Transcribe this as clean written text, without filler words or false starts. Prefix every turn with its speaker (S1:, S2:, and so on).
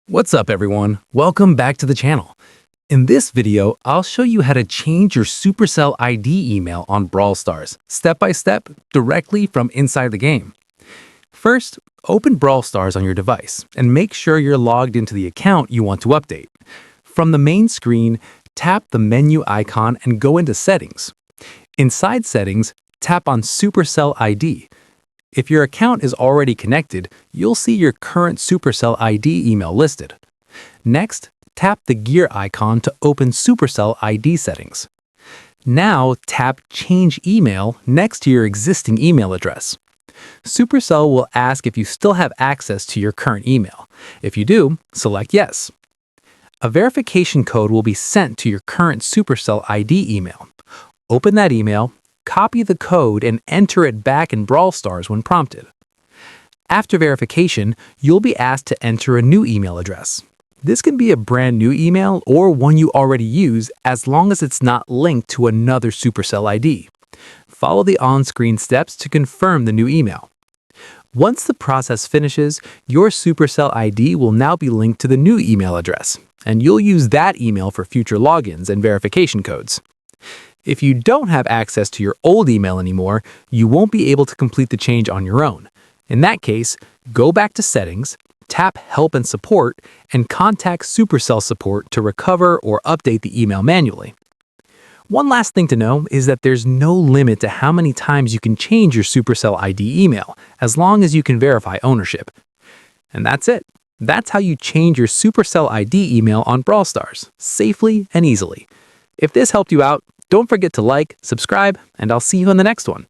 S1: What's up everyone? Welcome back to the channel. In this video, I'll show you how to change your Supercell ID email on Brawl Stars, step by step, directly from inside the game. First, open Brawl Stars on your device and make sure you're logged into the account you want to update. From the main screen, tap the menu icon and go into Settings. Inside Settings, tap on Supercell ID. If your account is already connected, you'll see your current Supercell ID email listed. Next, tap the gear icon to open Supercell ID settings. Now tap Change Email next to your existing email address. Supercell will ask if you still have access to your current email. If you do, select Yes. A verification code will be sent to your current Supercell ID email. Open that email, copy the code, and enter it back in Brawl Stars when prompted. After verification, you'll be asked to enter a new email address. This can be a brand new email or one you already use as long as it's not linked to another Supercell ID. Follow the on-screen steps to confirm the new email. Once the process finishes, your Supercell ID will now be linked to the new email address, and you'll use that email for future logins and verification codes. If you don't have access to your old email anymore, you won't be able to complete the change on your own. In that case, go back to Settings, tap Help and Support, and contact Supercell support to recover or update the email manually. One last thing to know is that there's no limit to how many times you can change your Supercell ID email, as long as you can verify ownership. And that's it. That's how you change your Supercell ID email on Brawl Stars, safely and easily. If this helped you out, don't forget to like, subscribe, and I'll see you in the next one.